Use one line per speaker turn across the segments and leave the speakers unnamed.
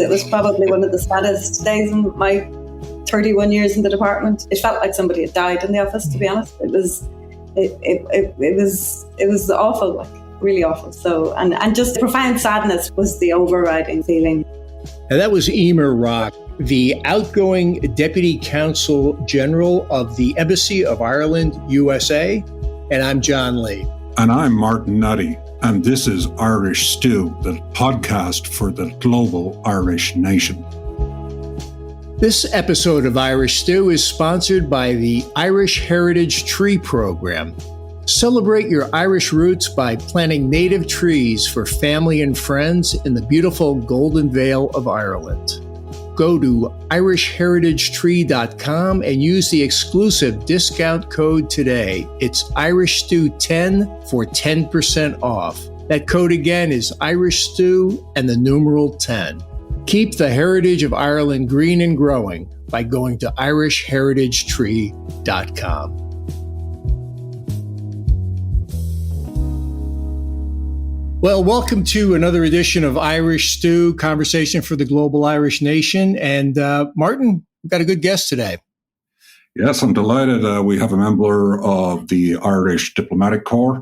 it was probably one of the saddest days in my 31 years in the department. It felt like somebody had died in the office, to be honest. It was awful, like really awful. So, and just profound sadness was the overriding feeling.
And that was Emer Rocke, the outgoing Deputy Consul General of the Embassy of Ireland, USA. And I'm John Lee.
And I'm Martin Nutty. And this is Irish Stew, the podcast for the global Irish nation.
This episode of Irish Stew is sponsored by the Irish Heritage Tree Program. Celebrate your Irish roots by planting native trees for family and friends in the beautiful Golden Vale of Ireland. Go to irishheritagetree.com and use the exclusive discount code today. It's IrishStew10 for 10% off. That code again is Irish Stew and the numeral 10. Keep the heritage of Ireland green and growing by going to irishheritagetree.com. Well, welcome to another edition of Irish Stew, Conversation for the Global Irish Nation. And Martin, we've got a good guest today.
Yes, I'm delighted. We have a member of the Irish Diplomatic Corps,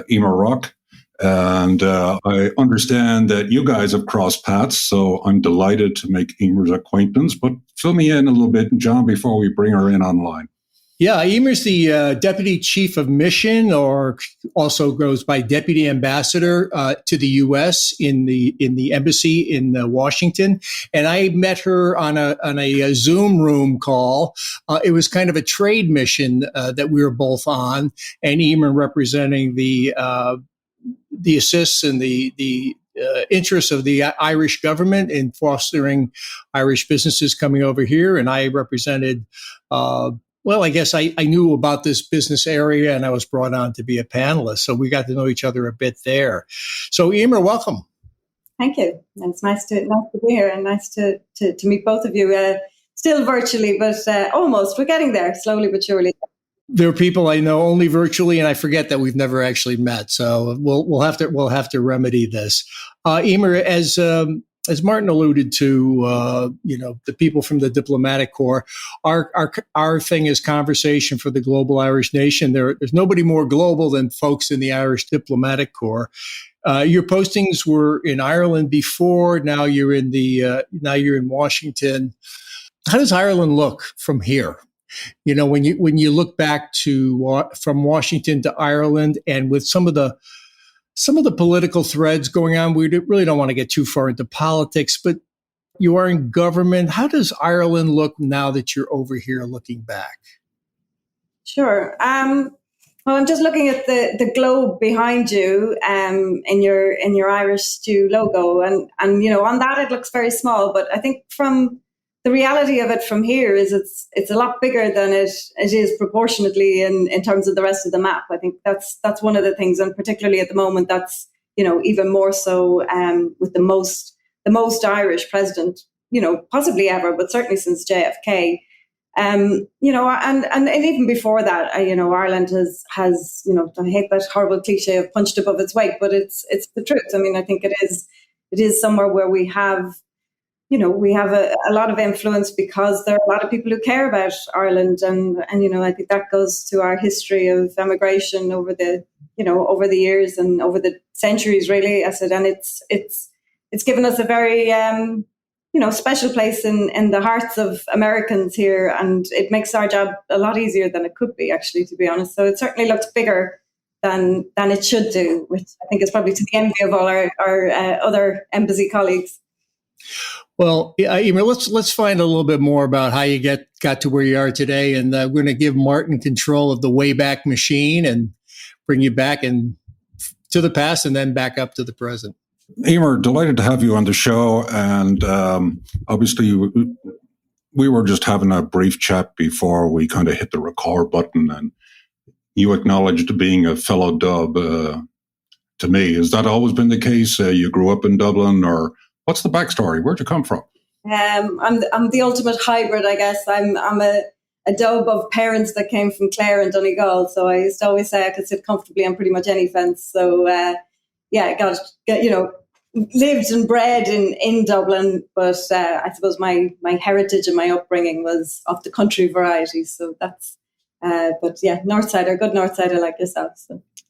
Emer Rocke. And I understand that you guys have crossed paths, so I'm delighted to make Emer's acquaintance. But fill me in a little bit, John, before we bring her in online.
Yeah, Emer's the Deputy Chief of Mission, or also goes by Deputy Ambassador to the U.S. in the embassy in Washington. And I met her on a Zoom room call. It was kind of a trade mission that we were both on, and Emer representing the assists and the interests of the Irish government in fostering Irish businesses coming over here, and I represented. Well, I guess I knew about this business area, and I was brought on to be a panelist. So we got to know each other a bit there. So, Emer, welcome.
Thank you. It's nice to be here, and nice to meet both of you. Still virtually, but almost. We're getting there, slowly but surely.
There are people I know only virtually, and I forget that we've never actually met. So we'll have to remedy this. Emer, as Martin alluded to, the people from the Diplomatic Corps, our thing is conversation for the global Irish nation. There's nobody more global than folks in the Irish Diplomatic Corps. Your postings were in Ireland before. Now you're in in Washington. How does Ireland look from here? You know, when you look back to from Washington to Ireland, and with some of the political threads going on, we really don't want to get too far into politics, but you are in government. How does Ireland look now that you're over here looking back?
Sure. Well, I'm just looking at the globe behind you in your Irish Stew logo. And on that, it looks very small. But I think from the reality of it from here is it's a lot bigger than it is proportionately in terms of the rest of the map. I think that's one of the things, and particularly at the moment, that's even more so with the most Irish president, possibly ever, but certainly since JFK. And even before that, Ireland has I hate that horrible cliche of punched above its weight, but it's the truth. I mean, I think it is somewhere where we have a lot of influence because there are a lot of people who care about Ireland, and I think that goes to our history of emigration over the years and over the centuries, really. I said, and it's given us a very special place in the hearts of Americans here, and it makes our job a lot easier than it could be, actually, to be honest. So it certainly looks bigger than it should do, which I think is probably to the envy of all our other embassy colleagues.
Well, Emer, let's find a little bit more about how you got to where you are today, and we're going to give Martin control of the Wayback Machine and bring you back to the past and then back up to the present.
Emer, delighted to have you on the show, and obviously we were just having a brief chat before we kind of hit the record button, and you acknowledged being a fellow Dub to me. Has that always been the case? You grew up in Dublin, or what's the backstory? Where'd you come from?
I'm the ultimate hybrid, I guess. I'm a Dub of parents that came from Clare and Donegal. So I used to always say I could sit comfortably on pretty much any fence. So I got lived and bred in Dublin, but I suppose my heritage and my upbringing was of the country variety. So that's, but yeah, Northsider, good Northsider like yourself.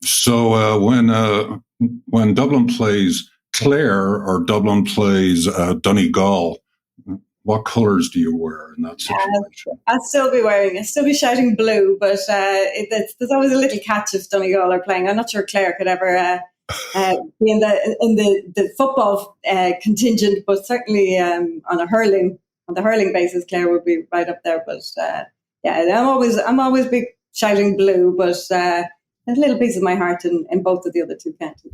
So when Dublin plays Clare or Dublin plays Donegal, what colours do you wear in that situation?
I'll still be shouting blue, but there's always a little catch if Donegal are playing. I'm not sure Clare could ever be in the football contingent, but certainly on the hurling basis, Clare would be right up there. But I'm always big shouting blue, but there's a little piece of my heart in both of the other two counties.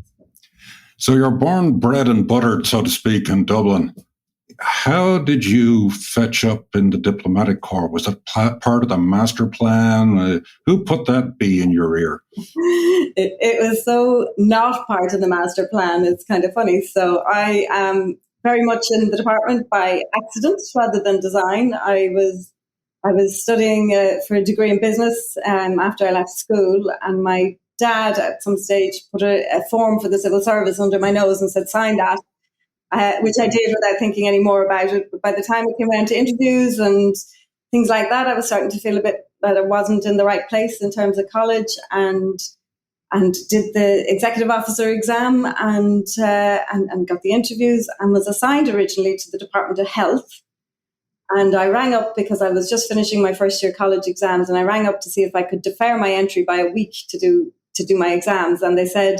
So you're born, bred, and buttered, so to speak, in Dublin. How did you fetch up in the diplomatic corps? Was that part of the master plan? Who put that bee in your ear?
It was so not part of the master plan. It's kind of funny. So I am very much in the department by accident rather than design. I was studying for a degree in business after I left school, and my dad at some stage put a form for the civil service under my nose and said, sign that. Which I did without thinking any more about it. But by the time it came around to interviews and things like that, I was starting to feel a bit that I wasn't in the right place in terms of college, and did the executive officer exam and got the interviews and was assigned originally to the Department of Health. And I rang up because I was just finishing my first year college exams, and I rang up to see if I could defer my entry by a week to do my exams. And they said,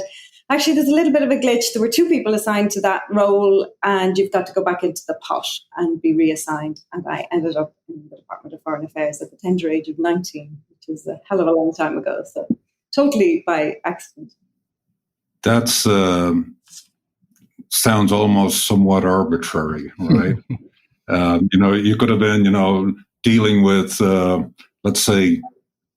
actually, there's a little bit of a glitch. There were 2 people assigned to that role, and you've got to go back into the pot and be reassigned. And I ended up in the Department of Foreign Affairs at the tender age of 19, which is a hell of a long time ago. So totally by accident.
That sounds almost somewhat arbitrary, right? You could have been, dealing with, let's say,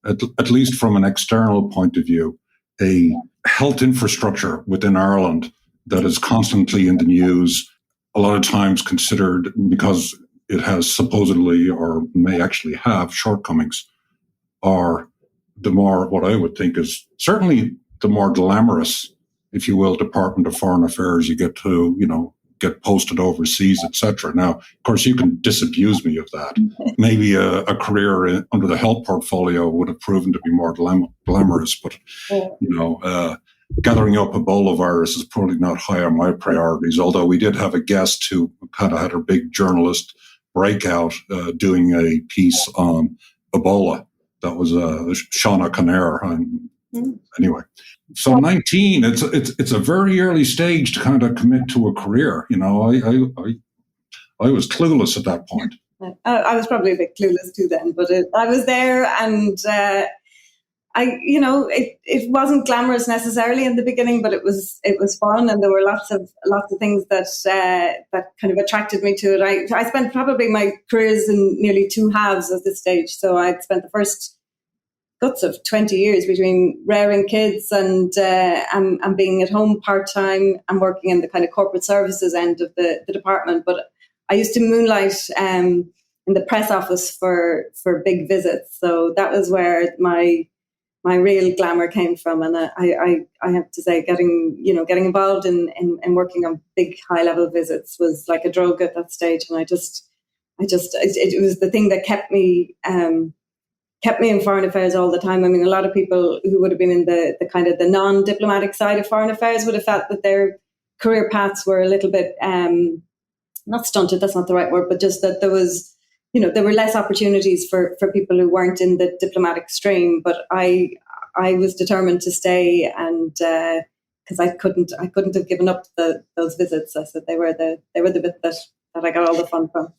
at least from an external point of view, a health infrastructure within Ireland that is constantly in the news, a lot of times considered because it has supposedly or may actually have shortcomings, are the more, what I would think is certainly the more glamorous, if you will, Department of Foreign Affairs you get to, get posted overseas, etc. Now, of course, you can disabuse me of that. Maybe a career under the health portfolio would have proven to be more glamorous, but, gathering up Ebola virus is probably not high on my priorities, although we did have a guest who kind of had a big journalist breakout doing a piece on Ebola. That was Shauna Kinnair. Anyway, so 19, it's a very early stage to kind of commit to a career. I was clueless at that point.
I was probably a bit clueless too then, but I was there, and it wasn't glamorous necessarily in the beginning, but it was fun, and there were lots of things that kind of attracted me to it. I spent probably my careers in nearly 2 halves at this stage. So I'd spent the first guts of 20 years between rearing kids and being at home part-time and working in the kind of corporate services end of the department. But I used to moonlight in the press office for big visits. So that was where my real glamour came from. And I have to say, getting involved in working on big high-level visits was like a drug at that stage. And it was the thing that kept me in foreign affairs all the time. I mean, a lot of people who would have been in the kind of the non-diplomatic side of foreign affairs would have felt that their career paths were a little bit, not stunted, that's not the right word, but just that there were less opportunities for people who weren't in the diplomatic stream. But I was determined to stay, and because I couldn't have given up those visits. I said they were the bit that I got all the fun from.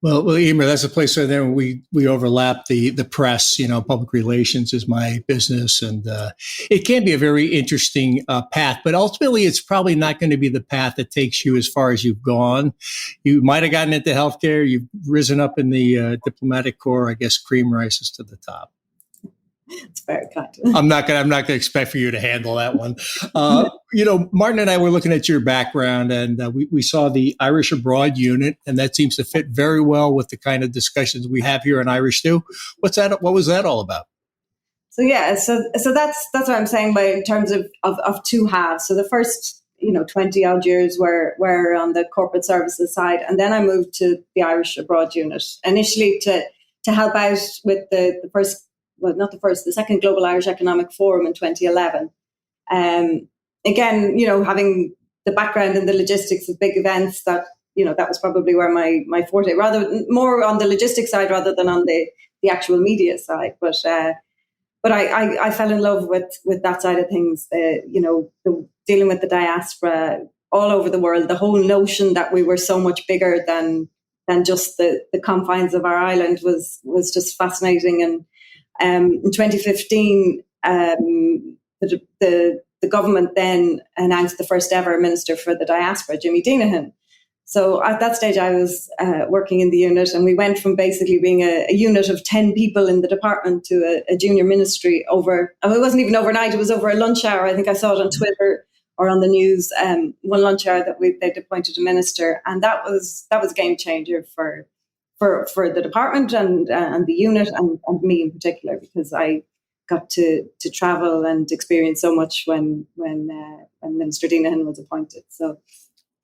Well, Emer, that's a place where then we overlap the press. Public relations is my business, and it can be a very interesting path. But ultimately, it's probably not going to be the path that takes you as far as you've gone. You might have gotten into healthcare. You've risen up in the diplomatic corps. I guess cream rises to the top.
It's very kind.
I'm not gonna expect for you to handle that one. Martin and I were looking at your background, and we saw the Irish Abroad unit, and that seems to fit very well with the kind of discussions we have here in Irish Stew. What was that all about?
So that's what I'm saying in terms of 2 halves. So the first 20 odd years were on the corporate services side. And then I moved to the Irish Abroad unit, initially to help out with the second Global Irish Economic Forum in 2011. Again, having the background in the logistics of big events, that was probably where my forte, rather more on the logistics side rather than on the actual media side. But I fell in love with that side of things. Dealing with the diaspora all over the world, the whole notion that we were so much bigger than just the confines of our island was just fascinating. And in 2015, the government then announced the first ever Minister for the Diaspora, Jimmy Deanahan. So at that stage, I was working in the unit, and we went from basically being a unit of 10 people in the department to a junior ministry over, it wasn't even overnight, it was over a lunch hour. I think I saw it on Twitter or on the news, one lunch hour that they'd appointed a minister. And that was a game changer for the department and the unit and me in particular, because I got to travel and experience so much when Minister Deanahan was appointed. So.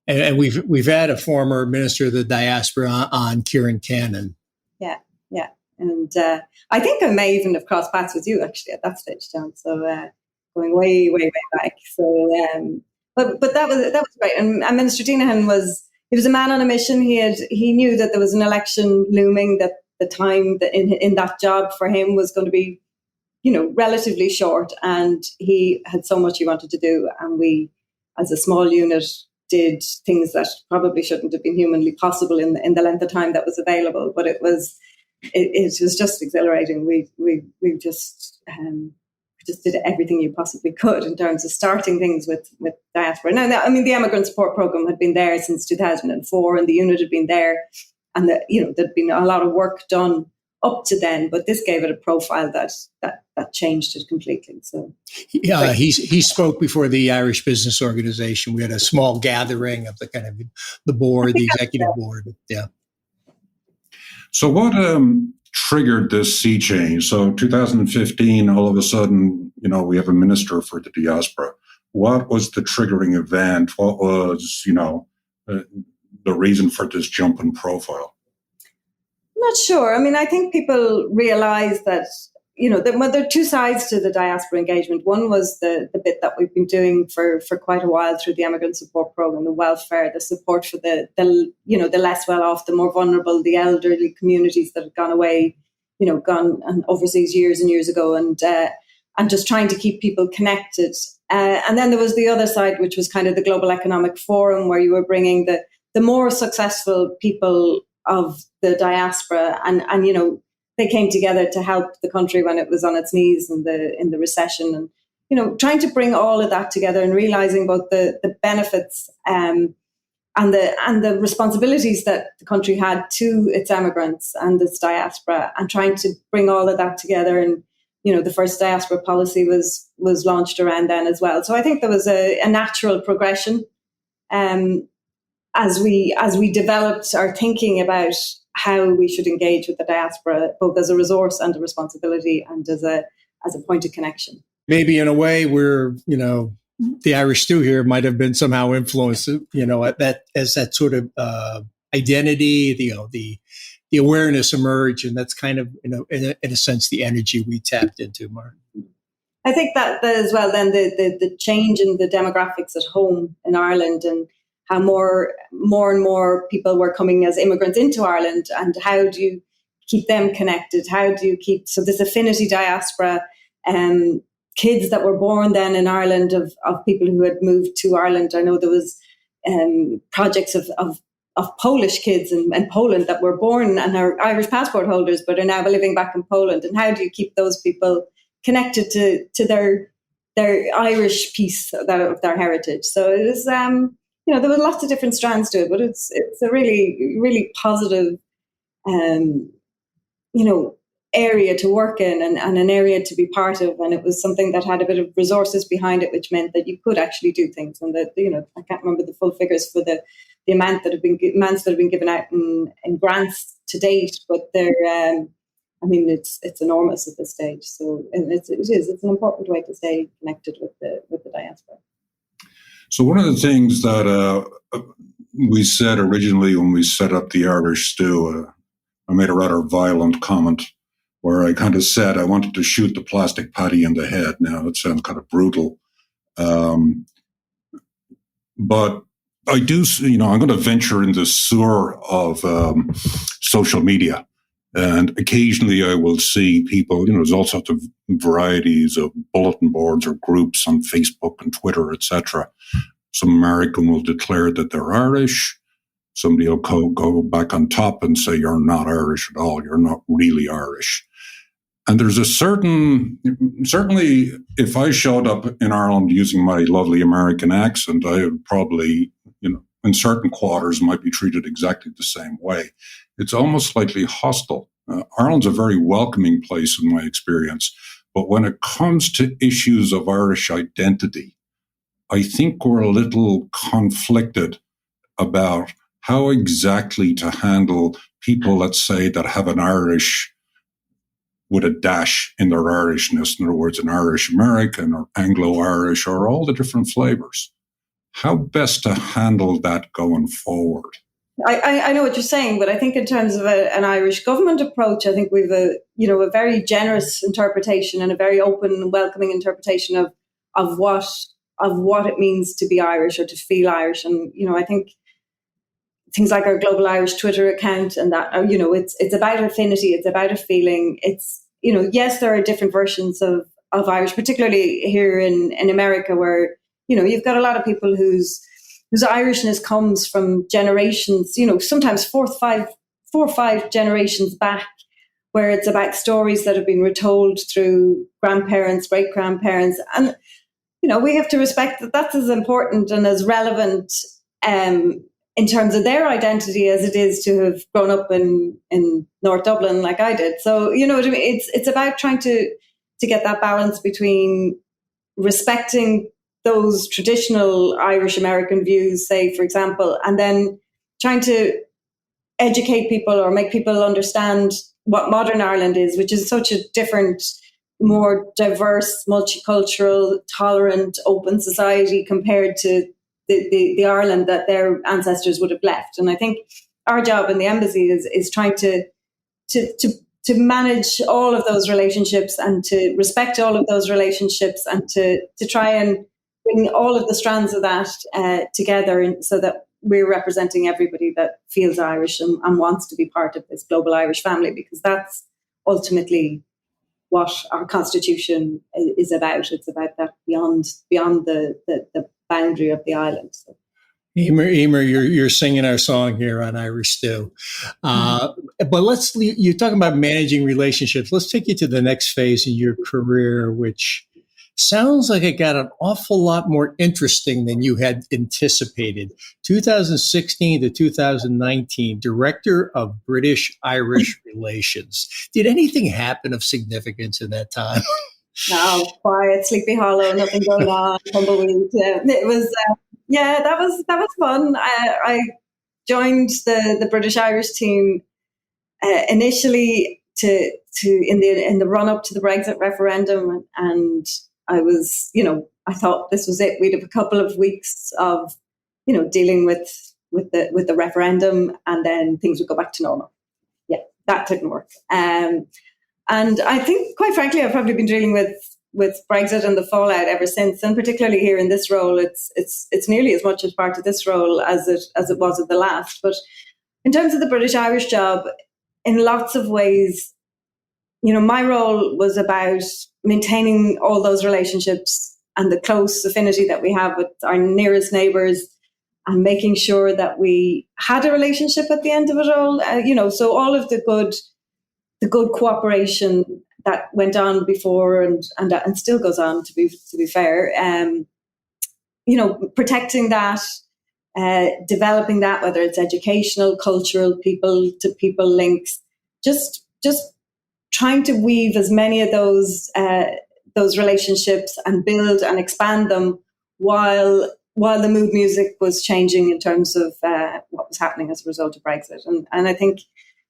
And we've had a former Minister of the Diaspora on, Kieran Cannon. Yeah.
And I think I may even have crossed paths with you actually at that stage, John. So going way, way, way back. So, but that was great. And Minister Deanahan he was a man on a mission. He knew that there was an election looming, that the time that in that job for him was going to be, relatively short, and he had so much he wanted to do. And we, as a small unit, did things that probably shouldn't have been humanly possible in the length of time that was available. But it was just exhilarating. We just did everything you possibly could in terms of starting things with diaspora. Now, the Emigrant Support Programme had been there since 2004, and the unit had been there, and there'd been a lot of work done up to then, but this gave it a profile that changed it completely. So,
yeah, he spoke before the Irish Business Organization. We had a small gathering of the kind of the board, the executive board. Yeah.
So, what triggered this sea change? So, 2015, all of a sudden, we have a minister for the diaspora. What was the triggering event? What was, the reason for this jump in profile?
Not sure. I think people realise that, there are two sides to the diaspora engagement. One was the bit that we've been doing for quite a while through the Emigrant Support Programme, the welfare, the support for the less well off, the more vulnerable, the elderly communities that had gone away, gone overseas years and years ago, and just trying to keep people connected. And then there was the other side, which was kind of the Global Economic Forum, where you were bringing the more successful people of the diaspora, and they came together to help the country when it was on its knees in the recession, and trying to bring all of that together and realizing both the benefits and the responsibilities that the country had to its emigrants and its diaspora, and trying to bring all of that together. And the first diaspora policy was launched around then as well. So I think there was a natural progression as we developed our thinking about how we should engage with the diaspora, both as a resource and a responsibility, and as a point of connection.
Maybe in a way where, the Irish stew here might have been somehow influenced, as that sort of identity, the awareness emerged, and that's kind of, in a sense, the energy we tapped into, Martin.
I think that as well, then the change in the demographics at home in Ireland, and how more and more people were coming as immigrants into Ireland, and how do you keep them connected? How do you keep, so this affinity diaspora, kids that were born then in Ireland of people who had moved to Ireland. I know there was projects of Polish kids in Poland that were born and are Irish passport holders, but are now living back in Poland. And how do you keep those people connected to their Irish piece of their heritage? So it was, there were lots of different strands to it, but it's a really, really positive, area to work in, and an area to be part of. And it was something that had a bit of resources behind it, which meant that you could actually do things. And that, I can't remember the full figures for the amounts that have been given out in grants to date, but they're, it's enormous at this stage. So it's an important way to stay connected with the diaspora.
So one of the things that we said originally when we set up the Irish Stew, I made a rather violent comment where I kind of said I wanted to shoot the plastic patty in the head. Now, it sounds kind of brutal. But I do, I'm going to venture in the sewer of social media. And occasionally I will see people, there's all sorts of varieties of bulletin boards or groups on Facebook and Twitter, etc. Some American will declare that they're Irish. Somebody will go back on top and say, you're not Irish at all. You're not really Irish. And there's certainly, if I showed up in Ireland using my lovely American accent, I would probably, in certain quarters might be treated exactly the same way. It's almost slightly hostile. Ireland's a very welcoming place in my experience. But when it comes to issues of Irish identity, I think we're a little conflicted about how exactly to handle people, let's say, that have an Irish with a dash in their Irishness. In other words, an Irish American or Anglo-Irish or all the different flavors. How best to handle that going forward?
I know what you're saying, but I think in terms of an Irish government approach, I think we've a very generous interpretation and a very open and welcoming interpretation of what it means to be Irish or to feel Irish. And, I think things like our Global Irish Twitter account and that, it's about affinity, it's about a feeling. It's, yes, there are different versions of Irish, particularly here in America where, you've got a lot of people whose Irishness comes from generations, sometimes four or five generations back, where it's about stories that have been retold through grandparents, great-grandparents. And, we have to respect that that's as important and as relevant in terms of their identity as it is to have grown up in North Dublin like I did. So, what I mean? It's about trying to get that balance between respecting those traditional Irish American views, say, for example, and then trying to educate people or make people understand what modern Ireland is, which is such a different, more diverse, multicultural, tolerant, open society compared to the Ireland that their ancestors would have left. And I think our job in the embassy is trying to manage all of those relationships and to respect all of those relationships and to try and bring all of the strands of that together so that we're representing everybody that feels Irish and wants to be part of this global Irish family, because that's ultimately what our constitution is about. It's about that beyond the boundary of the island. So.
Emer, you're singing our song here on Irish Stew. But you're talking about managing relationships. Let's take you to the next phase in your career, which sounds like it got an awful lot more interesting than you had anticipated. 2016 to 2019, Director of British-Irish Relations. Did anything happen of significance in that time?
No, quiet, Sleepy Hollow, nothing going on, tumbleweed. It was, that was fun. I joined the British-Irish team initially in the run-up to the Brexit referendum, and I was, I thought this was it. We'd have a couple of weeks of, dealing with the referendum, and then things would go back to normal. Yeah, that didn't work. And I think, quite frankly, I've probably been dealing with Brexit and the fallout ever since. And particularly here in this role, it's nearly as much as part of this role as it was of the last. But in terms of the British-Irish job, in lots of ways, my role was about maintaining all those relationships and the close affinity that we have with our nearest neighbours, and making sure that we had a relationship at the end of it all. So all of the good cooperation that went on before and still goes on, to be fair. Protecting that, developing that, whether it's educational, cultural, people to people links, just trying to weave as many of those relationships and build and expand them while the mood music was changing in terms of what was happening as a result of Brexit. And I think,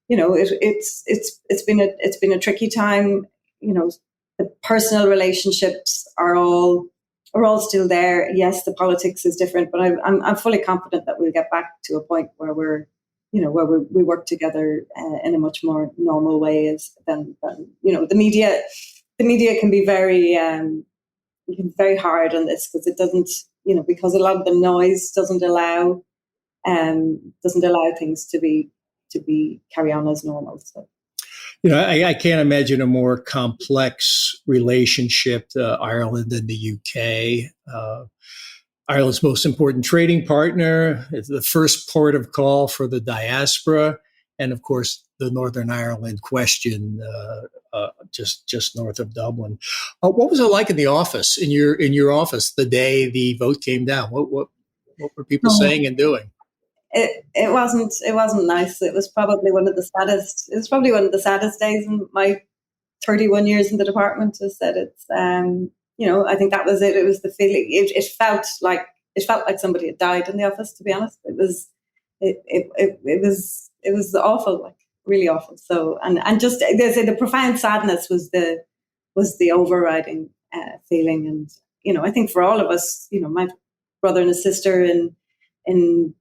it's been a tricky time. The personal relationships are all are all still there. Yes, the politics is different, but I'm fully confident that we'll get back to a point where we work together in a much more normal way than the media. The media can be very hard on this because it doesn't, because a lot of the noise doesn't allow things to be carry on as normal. So.
I can't imagine a more complex relationship to Ireland and the UK. Ireland's most important trading partner. It's the first port of call for the diaspora, and of course, the Northern Ireland question, just north of Dublin. What was it like in the office, in your office, the day the vote came down? What were people saying and doing?
It wasn't nice. It was probably one of the saddest. It was probably one of the saddest days in my 31 years in the department. Is that it's I think that was it. It was the feeling. It felt like somebody had died in the office. To be honest, it was awful, like really awful. So and just they say the profound sadness was the overriding feeling. And I think for all of us, my brother and his sister in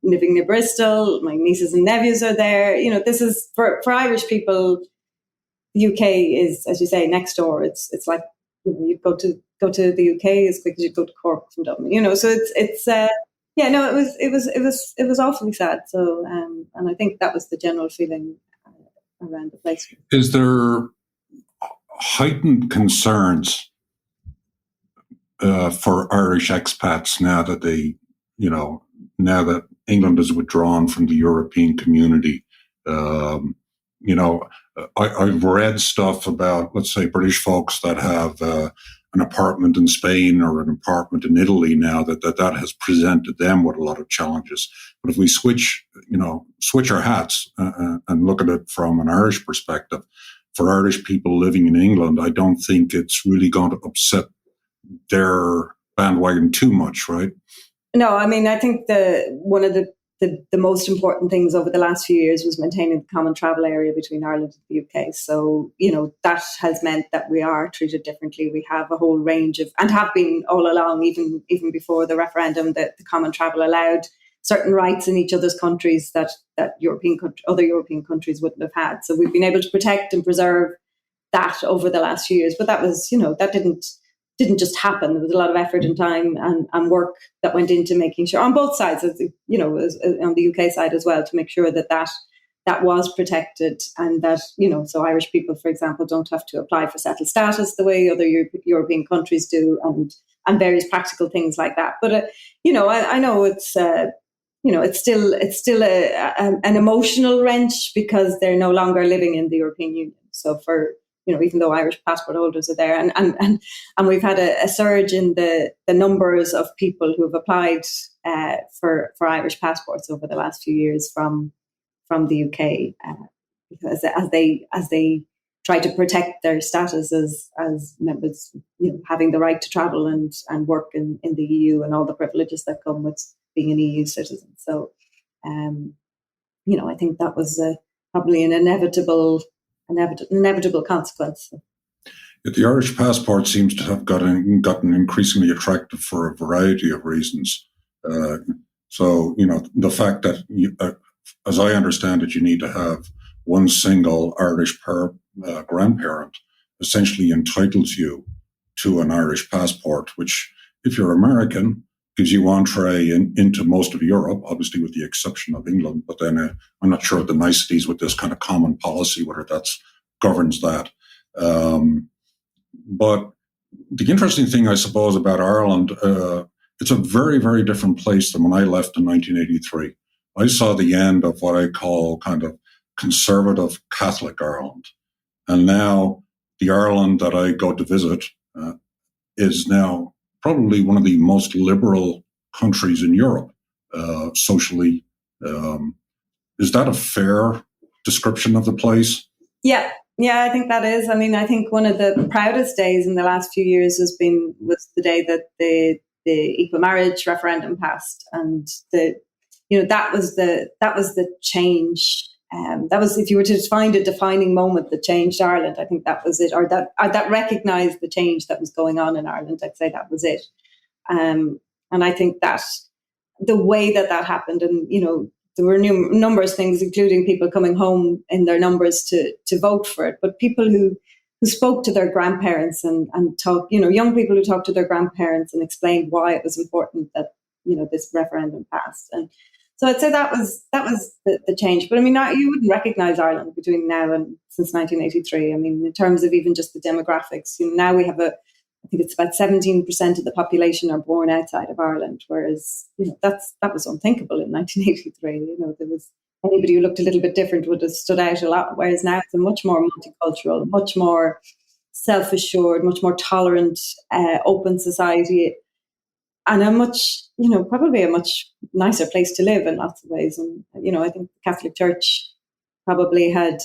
living near Bristol, my nieces and nephews are there. This is for Irish people. The UK is, as you say, next door. It's like you go to the UK as quick as you go to Cork from Dublin. So it was awfully sad. So and I think that was the general feeling around the place.
Is there heightened concerns for Irish expats now that now that England is withdrawn from the European community? I've read stuff about, let's say, British folks that have an apartment in Spain or an apartment in Italy now that has presented them with a lot of challenges. But if we switch our hats and look at it from an Irish perspective, for Irish people living in England, I don't think it's really going to upset their bandwagon too much, right?
No, I mean, I think one of the most important things over the last few years was maintaining the common travel area between Ireland and the UK. So, that has meant that we are treated differently. We have a whole range of, and have been all along, even before the referendum, that the common travel allowed certain rights in each other's countries that other European countries wouldn't have had. So we've been able to protect and preserve that over the last few years. But that was, that didn't just happen. There was a lot of effort and time and work that went into making sure on both sides, on the UK side as well, to make sure that was protected, and that, so Irish people, for example, don't have to apply for settled status the way other European countries do, and various practical things like that. But, I know it's, it's still an emotional wrench because they're no longer living in the European Union. So for, even though Irish passport holders are there, and we've had a surge in the numbers of people who have applied for Irish passports over the last few years from the UK, because as they try to protect their status as members, having the right to travel and work in the EU and all the privileges that come with being an EU citizen. So, I think that was probably an inevitable consequence.
The Irish passport seems to have gotten increasingly attractive for a variety of reasons. So, the fact that, as I understand it, you need to have one single Irish grandparent essentially entitles you to an Irish passport, which, if you're American, gives you entree into most of Europe, obviously with the exception of England. But then I'm not sure of the niceties with this kind of common policy, whether that governs that. But the interesting thing, I suppose, about Ireland, it's a very, very different place than when I left in 1983. I saw the end of what I call kind of conservative Catholic Ireland. And now the Ireland that I go to visit is now probably one of the most liberal countries in Europe, socially. Is that a fair description of the place?
Yeah, I think that is. I mean, I think one of the proudest days in the last few years was the day that the equal marriage referendum passed, and that was the change. That was, if you were to find a defining moment that changed Ireland, I think that was it, or that recognised the change that was going on in Ireland. I'd say that was it. And I think that the way that happened, and there were numerous things, including people coming home in their numbers to vote for it, but people who spoke to their grandparents and talked, young people who talked to their grandparents and explained why it was important that this referendum passed. And so I'd say that was the change. But I mean, you wouldn't recognise Ireland between now and since 1983. I mean, in terms of even just the demographics, now we have I think it's about 17% of the population are born outside of Ireland, whereas that was unthinkable in 1983. There was anybody who looked a little bit different would have stood out a lot, whereas now it's a much more multicultural, much more self-assured, much more tolerant, open society, and a much, probably a much nicer place to live in lots of ways. And I think the Catholic Church probably had.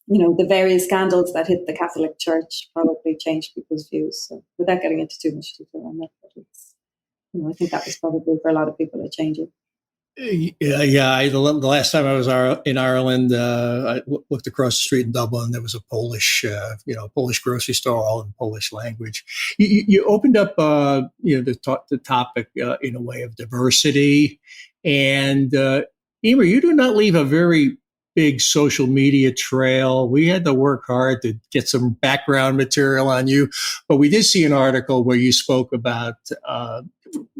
The various scandals that hit the Catholic Church probably changed people's views. So without getting into too much detail on that, but I think that was probably for a lot of people a change.
Yeah. The last time I was in Ireland, I looked across the street in Dublin. There was a Polish, Polish grocery store, all in Polish language. You opened up, the topic in a way of diversity, and Emer, you do not leave a very big social media trail. We had to work hard to get some background material on you, but we did see an article where you spoke about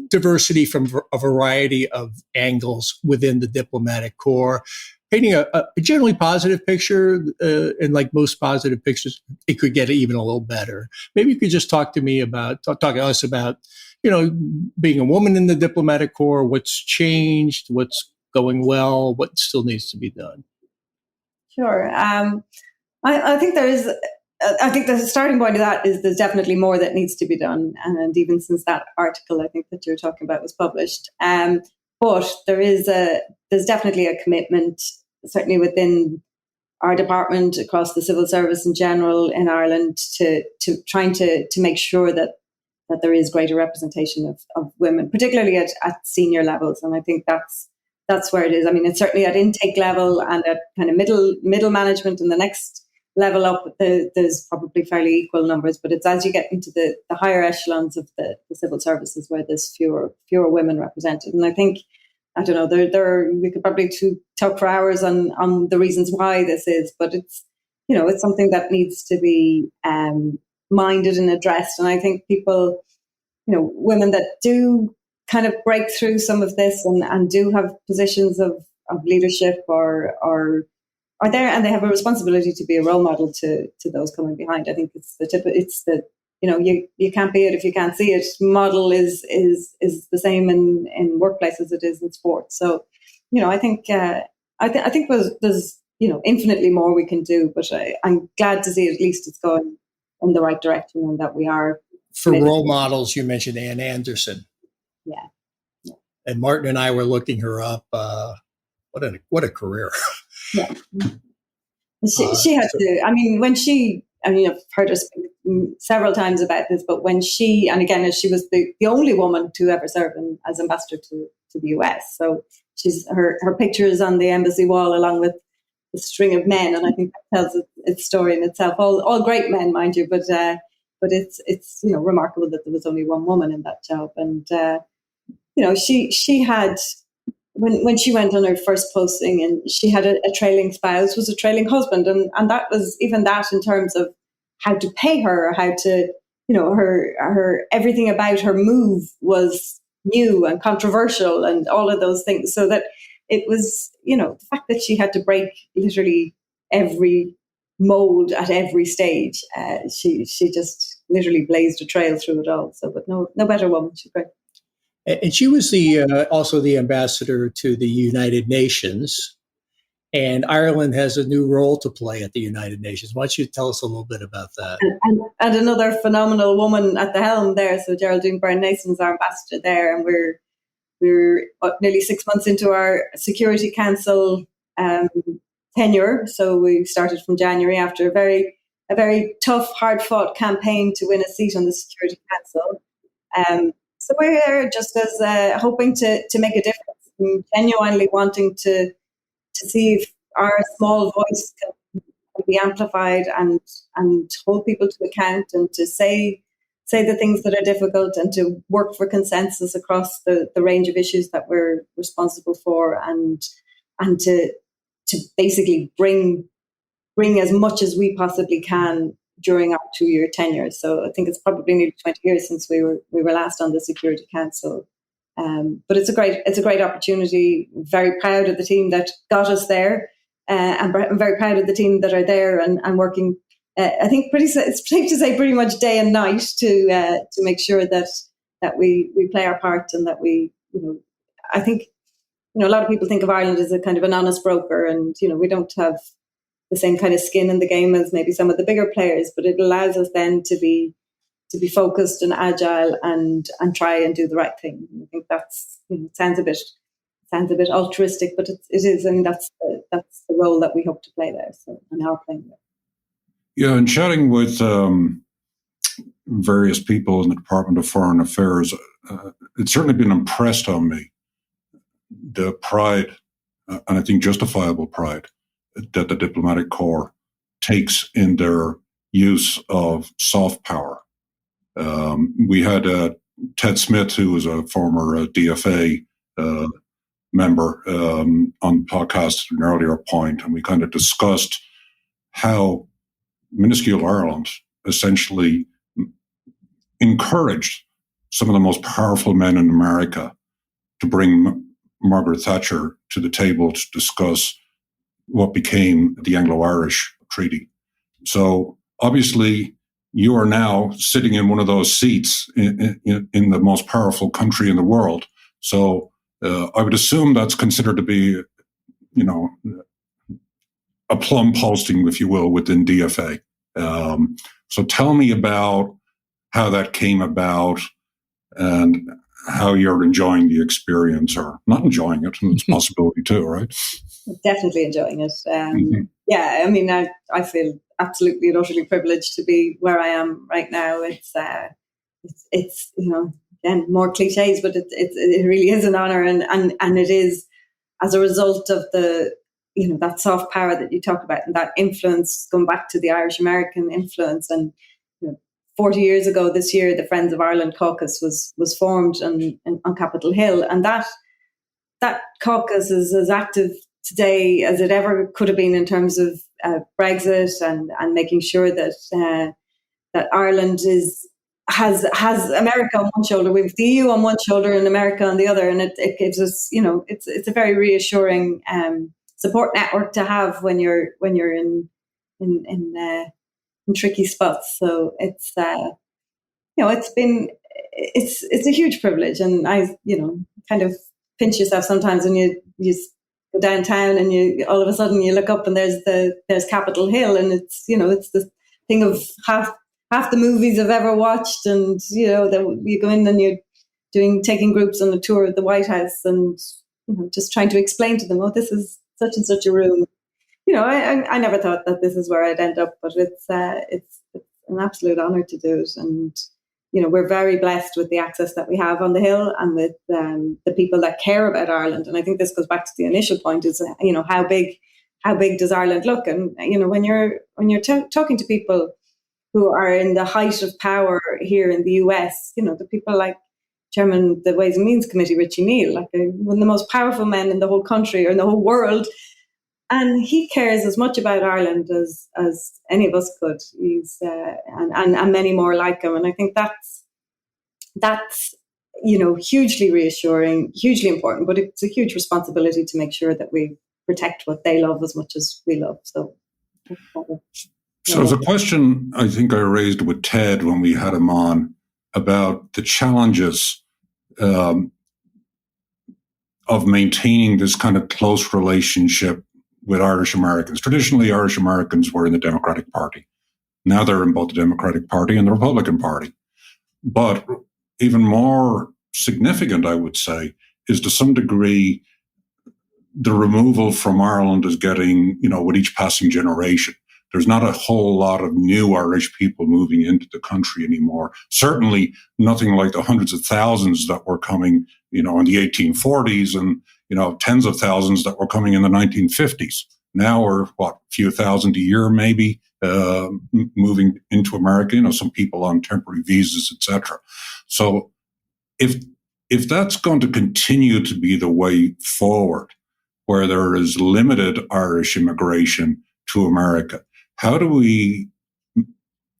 diversity from a variety of angles within the diplomatic corps, painting a generally positive picture. And like most positive pictures, it could get even a little better. Maybe you could just talk to us about, being a woman in the diplomatic corps, what's changed, what's going well, what still needs to be done.
Sure. I think I think the starting point of that is there's definitely more that needs to be done. And even since that article, I think that you're talking about was published. But there's definitely a commitment, certainly within our department, across the civil service in general in Ireland, to trying to make sure that there is greater representation of women, particularly at senior levels. And I think that's where it is. I mean, it's certainly at intake level and at kind of middle management, and the next level up, there's probably fairly equal numbers. But it's as you get into the higher echelons of the civil services where there's fewer women represented. And I think, I don't know, we could probably talk for hours on the reasons why this is, but it's something that needs to be minded and addressed. And I think people, women that do kind of break through some of this and do have positions of leadership or are there, and they have a responsibility to be a role model to those coming behind. I think it's the you can't be it if you can't see it model is the same in workplace as it is in sport. So I think I think there's infinitely more we can do, but I'm glad to see at least it's going in the right direction, and that we are.
For role models, you mentioned Ann Anderson.
Yeah.
And Martin and I were looking her up. What a career.
Yeah. She had to, I mean, I've heard her speak several times about this, but when she was the only woman to ever serve as ambassador to the U.S. So her picture is on the embassy wall along with a string of men. And I think that tells its story in itself. All great men, mind you, but it's remarkable that there was only one woman in that job. And she had, when she went on her first posting, and she had a trailing spouse, was a trailing husband, and that was even that in terms of how to pay her, how to her everything about her move was new and controversial and all of those things, so that it was the fact that she had to break literally every mold at every stage. She just literally blazed a trail through it all. So, but no better woman. She's great.
And she was also the ambassador to the United Nations. And Ireland has a new role to play at the United Nations. Why don't you tell us a little bit about that?
And another phenomenal woman at the helm there. So Geraldine Byrne-Nason is our ambassador there, and we're nearly 6 months into our Security Council tenure. So we started from January after a very tough, hard-fought campaign to win a seat on the Security Council. So we're there just as hoping to make a difference, and genuinely wanting to see if our small voice can be amplified and hold people to account, and to say say the things that are difficult and to work for consensus across the range of issues that we're responsible for, and to basically bring as much as we possibly can during our 2-year tenure. So I think it's probably nearly 20 years since we were last on the Security Council. But it's a great opportunity. Very proud of the team that got us there, and I'm very proud of the team that are there and working. I think it's safe to say pretty much day and night to make sure that we play our part, and that we, I think, a lot of people think of Ireland as a kind of an honest broker, and we don't have the same kind of skin in the game as maybe some of the bigger players, but it allows us then to be focused and agile and try and do the right thing. And I think that's, sounds a bit altruistic, but it is, and that's the role that we hope to play there. So, and are playing there.
Yeah, and chatting with various people in the Department of Foreign Affairs, it's certainly been impressed on me the pride, and I think justifiable pride, that the diplomatic corps takes in their use of soft power. We had Ted Smith, who was a former DFA member, on the podcast at an earlier point, and we kind of discussed how minuscule Ireland essentially encouraged some of the most powerful men in America to bring Margaret Thatcher to the table to discuss what became the Anglo-Irish Treaty. So obviously you are now sitting in one of those seats in the most powerful country in the world. So I would assume that's considered to be, a plum posting, if you will, within DFA. So tell me about how that came about and how you're enjoying the experience, or not enjoying it. It's a possibility too, right?
Definitely enjoying it. Yeah, I mean, I feel absolutely and utterly privileged to be where I am right now. It's again, more cliches, but it really is an honor, and it is as a result of the that soft power that you talk about, and that influence, going back to the Irish American influence. And 40 years ago this year, the Friends of Ireland caucus was formed on Capitol Hill, and that caucus is as active today as it ever could have been in terms of Brexit and making sure that Ireland has America on one shoulder, with the EU on one shoulder and America on the other, and it gives us, it's a very reassuring support network to have when you're in tricky spots. So it's it's a huge privilege, and I kind of pinch yourself sometimes when you go downtown and you all of a sudden you look up and there's Capitol Hill, and it's it's the thing of half the movies I've ever watched, and that you go in and you're taking groups on a tour of the White House, and just trying to explain to them, oh, this is such and such a room. I never thought that this is where I'd end up, but it's an absolute honor to do it. And we're very blessed with the access that we have on the Hill, and with the people that care about Ireland. And I think this goes back to the initial point: is how big does Ireland look? And when you're talking to people who are in the height of power here in the U.S., the people like Chairman of the Ways and Means Committee, Richie Neal, like one of the most powerful men in the whole country or in the whole world. And he cares as much about Ireland as any of us could. He's and many more like him. And I think that's hugely reassuring, hugely important. But it's a huge responsibility to make sure that we protect what they love as much as we love. So
there's a question I think I raised with Ted when we had him on about the challenges of maintaining this kind of close relationship with Irish Americans. Traditionally, Irish Americans were in the Democratic Party. Now they're in both the Democratic Party and the Republican Party. But even more significant, I would say, is to some degree the removal from Ireland is getting, with each passing generation. There's not a whole lot of new Irish people moving into the country anymore. Certainly nothing like the hundreds of thousands that were coming, in the 1840s, and, tens of thousands that were coming in the 1950s. Now we're, a few thousand a year maybe moving into America. Some people on temporary visas, etc. So if that's going to continue to be the way forward, where there is limited Irish immigration to America, how do we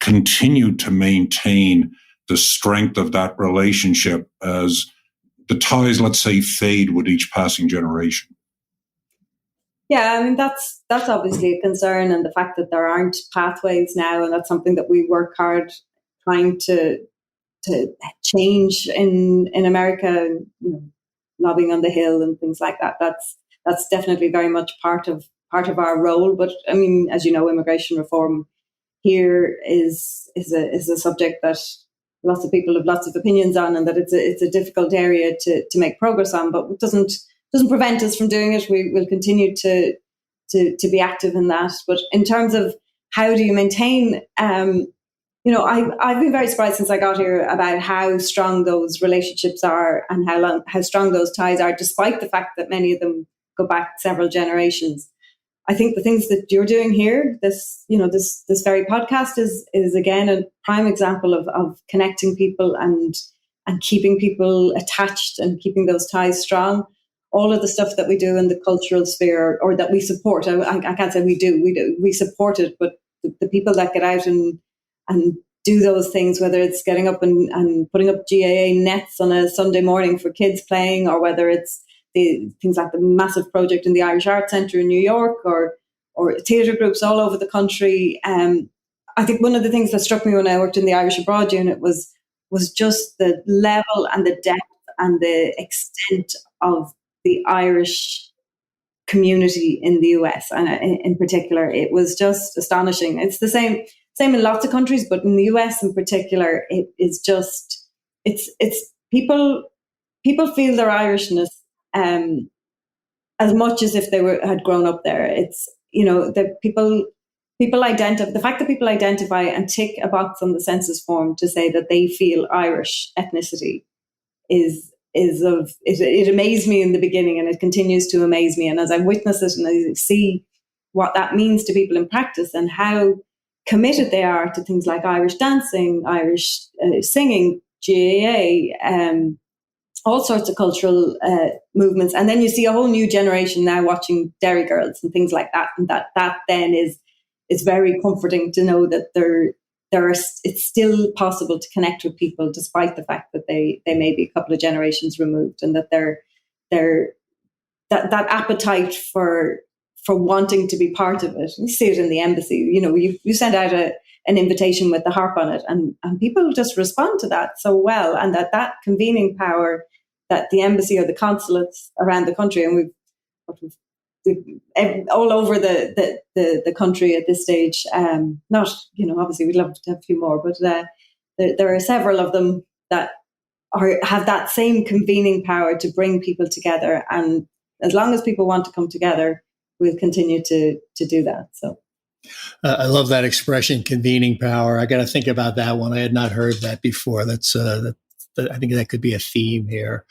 continue to maintain the strength of that relationship as the ties, let's say, fade with each passing generation?
Yeah, I mean, that's obviously a concern, and the fact that there aren't pathways now, and that's something that we work hard trying to change in America, lobbying on the Hill and things like that. That's definitely very much part of our role. But I mean, as you know, immigration reform here is a subject that lots of people have lots of opinions on, and that it's a difficult area to make progress on. But it doesn't prevent us from doing it. We will continue to be active in that. But in terms of how do you maintain, I've been very surprised since I got here about how strong those relationships are and how strong those ties are, despite the fact that many of them go back several generations. I think the things that you're doing here, this very podcast is again a prime example of connecting people and keeping people attached and keeping those ties strong. All of the stuff that we do in the cultural sphere, or that we support, I can't say we support it, but the people that get out and do those things, whether it's getting up and putting up GAA nets on a Sunday morning for kids playing, or whether it's the things like the massive project in the Irish Arts Centre in New York, or theatre groups all over the country. I think one of the things that struck me when I worked in the Irish Abroad unit was just the level and the depth and the extent of the Irish community in the US, and in particular, it was just astonishing. It's the same in lots of countries, but in the US in particular, it is just it's people feel their Irishness as much as if they had grown up there. It's the the fact that people identify and tick a box on the census form to say that they feel Irish ethnicity it amazed me in the beginning, and it continues to amaze me. And as I witness it and I see what that means to people in practice and how committed they are to things like Irish dancing, Irish singing, GAA, all sorts of cultural movements. And then you see a whole new generation now watching Derry Girls and things like that. And that then is very comforting to know that it's still possible to connect with people despite the fact that they may be a couple of generations removed, and that that appetite for wanting to be part of it. You see it in the embassy. You send out an invitation with the harp on it, and people just respond to that so well, and that convening power that the embassy or the consulates around the country, and we've all over the country at this stage. Not, obviously we'd love to have a few more, but there are several of them that have that same convening power to bring people together. And as long as people want to come together, we'll continue to do that. So.
I love that expression, convening power. I got to think about that one. I had not heard that before. I think that could be a theme here.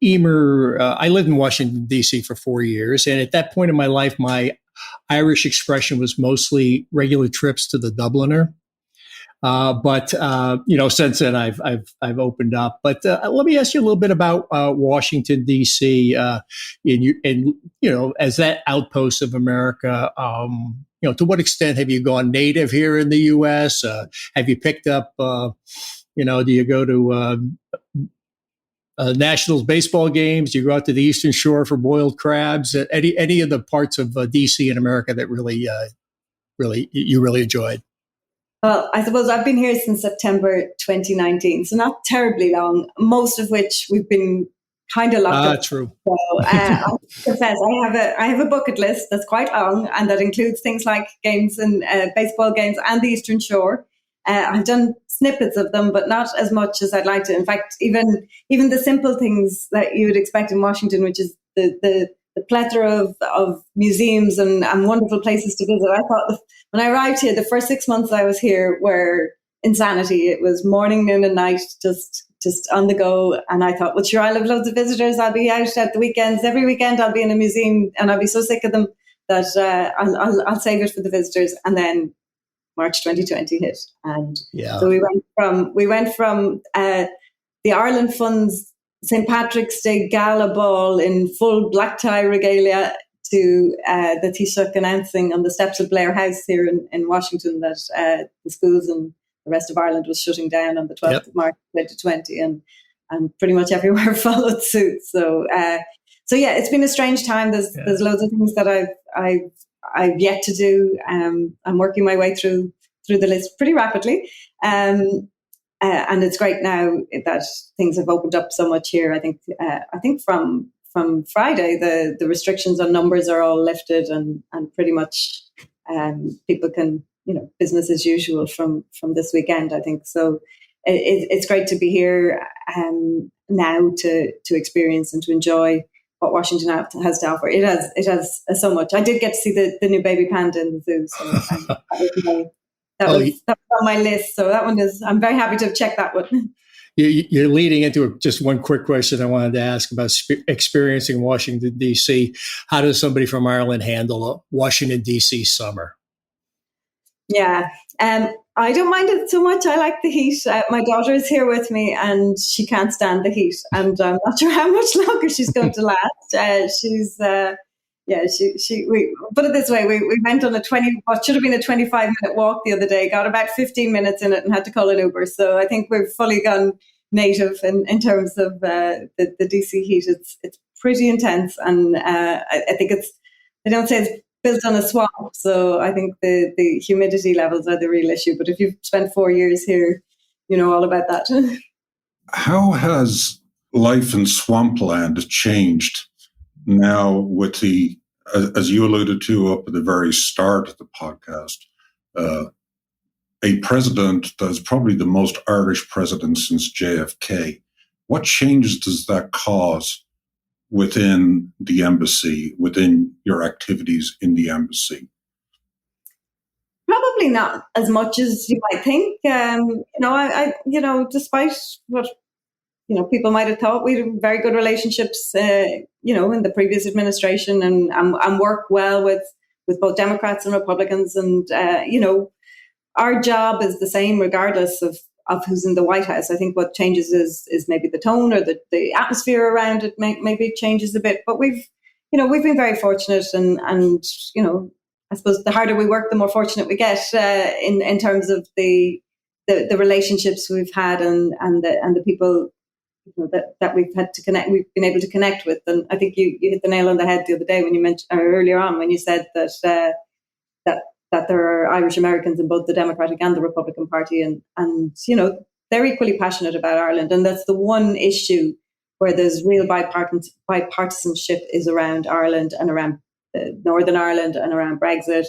Emer, I lived in Washington, D.C. for 4 years. And at that point in my life, my Irish expression was mostly regular trips to the Dubliner. But since then I've opened up. But let me ask you a little bit about Washington, D.C. As that outpost of America. To what extent have you gone native here in the U.S.? Have you picked up? Do you go to Nationals baseball games? Do you go out to the Eastern Shore for boiled crabs? Any of the parts of D.C. in America that really enjoyed?
Well, I suppose I've been here since September 2019, so not terribly long, most of which we've been kind of locked up.
True.
So I confess, I have a bucket list that's quite long, and that includes things like games and baseball games and the Eastern Shore. I've done snippets of them, but not as much as I'd like to. In fact, even the simple things that you would expect in Washington, which is the plethora of museums and wonderful places to visit. I thought when I arrived here, the first 6 months I was here were insanity. It was morning, noon, and night, just on the go. And I thought, well, sure, I'll have loads of visitors. I'll be out at the weekends. Every weekend I'll be in a museum, and I'll be so sick of them. that I'll save it for the visitors. And then March 2020 hit, and so we went from the Ireland Fund's St. Patrick's Day gala ball in full black tie regalia to the Taoiseach announcing on the steps of Blair House here in Washington that the schools and the rest of Ireland was shutting down on the 12th of March 2020, and pretty much everywhere followed suit. So yeah, it's been a strange time. There's loads of things that I've yet to do. I'm working my way through the list pretty rapidly. And it's great now that things have opened up so much here. I think from Friday, the restrictions on numbers are all lifted, and pretty much people can, business as usual from this weekend, I think. So it's great to be here now to experience and to enjoy what Washington has to offer. It has so much. I did get to see the new baby panda in the zoo, so that was on my list. So that one I'm very happy to have checked that one.
You're leading into just one quick question I wanted to ask about experiencing Washington, D.C. How does somebody from Ireland handle a Washington, D.C. summer?
Yeah, I don't mind it so much. I like the heat. My daughter is here with me, and she can't stand the heat. And I'm not sure how much longer she's going to last. We put it this way, we went on what should have been a 25-minute walk the other day, got about 15 minutes in it and had to call an Uber. So I think we've fully gone native in terms of the DC heat. It's pretty intense, and I think they don't say it's built on a swamp, so I think the humidity levels are the real issue. But if you've spent 4 years here, you know all about that.
How has life in swampland changed now with the, as you alluded to up at the very start of the podcast, a president that's probably the most Irish president since JFK? What changes does that cause within the embassy, within your activities in the embassy?
Probably not as much as you might think. Despite what people might have thought, we had very good relationships, in the previous administration, and work well with both Democrats and Republicans. And, our job is the same regardless of who's in the White House. I think what changes is maybe the tone or the atmosphere around it maybe changes a bit. But we've been very fortunate, and I suppose the harder we work, the more fortunate we get in terms of the relationships we've had and the people that we've had to connect, we've been able to connect with. And I think you hit the nail on the head the other day when you mentioned, or earlier on when you said that there are Irish Americans in both the Democratic and the Republican Party, and they're equally passionate about Ireland. And that's the one issue where there's real bipartisanship is around Ireland and around Northern Ireland and around Brexit.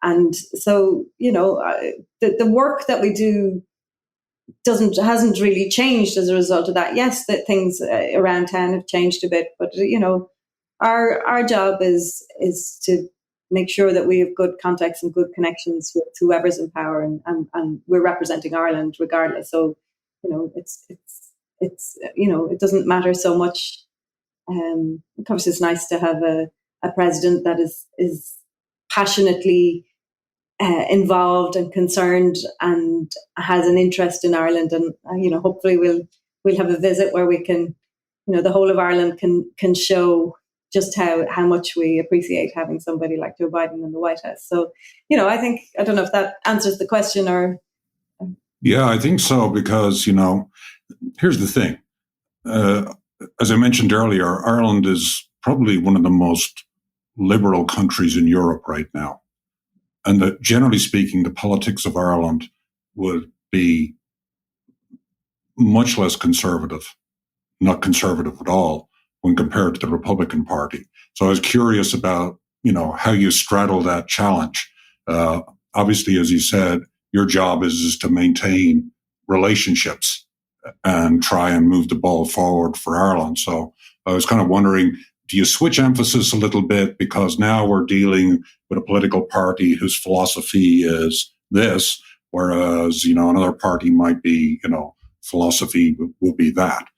And so, the work that we do hasn't really changed as a result of that. Yes, that things around town have changed a bit, but our job is to make sure that we have good contacts and good connections with whoever's in power, and we're representing Ireland regardless. So it doesn't matter so much. Of course, it's nice to have a president that is passionately involved and concerned and has an interest in Ireland, and hopefully we'll have a visit where we can, the whole of Ireland can show just how much we appreciate having somebody like Joe Biden in the White House. So I don't know if that answers the question or.
Yeah, I think so, because here's the thing. As I mentioned earlier, Ireland is probably one of the most liberal countries in Europe right now. And that, generally speaking, the politics of Ireland would be much less conservative, not conservative at all, when compared to the Republican Party. So I was curious about, how you straddle that challenge. Obviously, as you said, your job is to maintain relationships and try and move the ball forward for Ireland. So I was kind of wondering, do you switch emphasis a little bit, because now we're dealing with a political party whose philosophy is this, whereas, another party might be, philosophy will be that.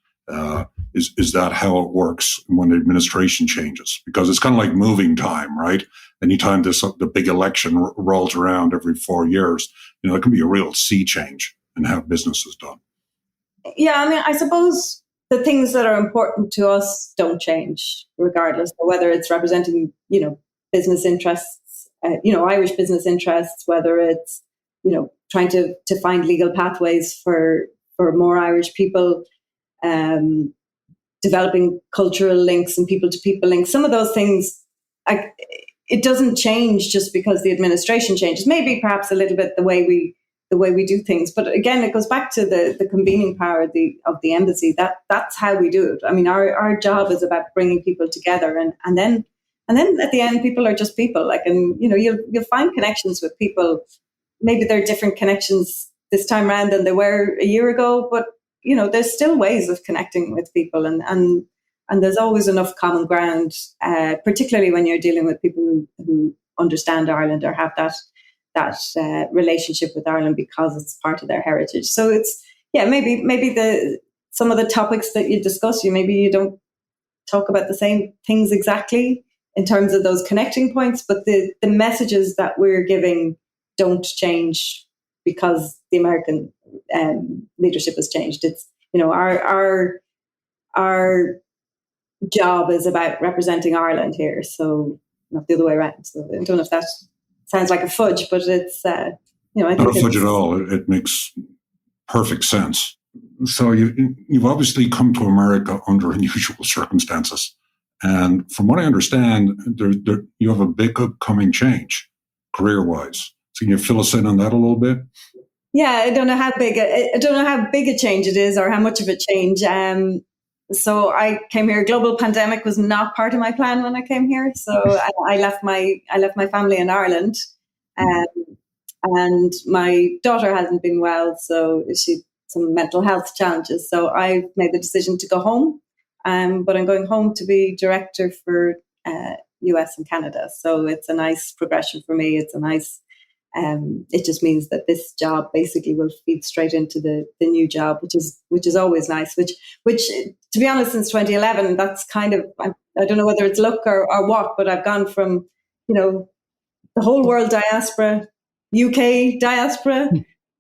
Is that how it works when the administration changes? Because it's kind of like moving time, right? Anytime the big election rolls around every 4 years, it can be a real sea change in how business is done.
Yeah, I mean, I suppose the things that are important to us don't change, regardless of whether it's representing, business interests, Irish business interests, whether it's, trying to find legal pathways for more Irish people, developing cultural links and people-to-people links. Some of those things, it doesn't change just because the administration changes. Maybe perhaps a little bit the way we do things, but again, it goes back to the convening power of the embassy. That's how we do it. I mean, our job is about bringing people together, and then at the end, people are just people. You'll find connections with people. Maybe they're different connections this time around than they were a year ago, but there's still ways of connecting with people, and there's always enough common ground, particularly when you're dealing with people who understand Ireland or have that relationship with Ireland because it's part of their heritage. So it's maybe some of the topics that you discuss, maybe you don't talk about the same things exactly in terms of those connecting points, but the messages that we're giving don't change because the American leadership has changed. It's our job is about representing Ireland here, so not the other way around. So I don't know if that sounds like a fudge, but it's I think
not a fudge at all. It makes perfect sense. So you've obviously come to America under unusual circumstances, and from what I understand, you have a big upcoming change career-wise. So can you fill us in on that a little bit?
Yeah, I don't know how big a change it is or how much of a change. So I came here. Global pandemic was not part of my plan when I came here. So I left my family in Ireland, and my daughter hasn't been well, so she some mental health challenges. So I made the decision to go home, but I'm going home to be director for U.S. and Canada. So it's a nice progression for me. It's a nice. It just means that this job basically will feed straight into the new job, which is always nice. Which to be honest, since 2011, that's kind of I don't know whether it's luck or what, but I've gone from the whole world diaspora, UK diaspora,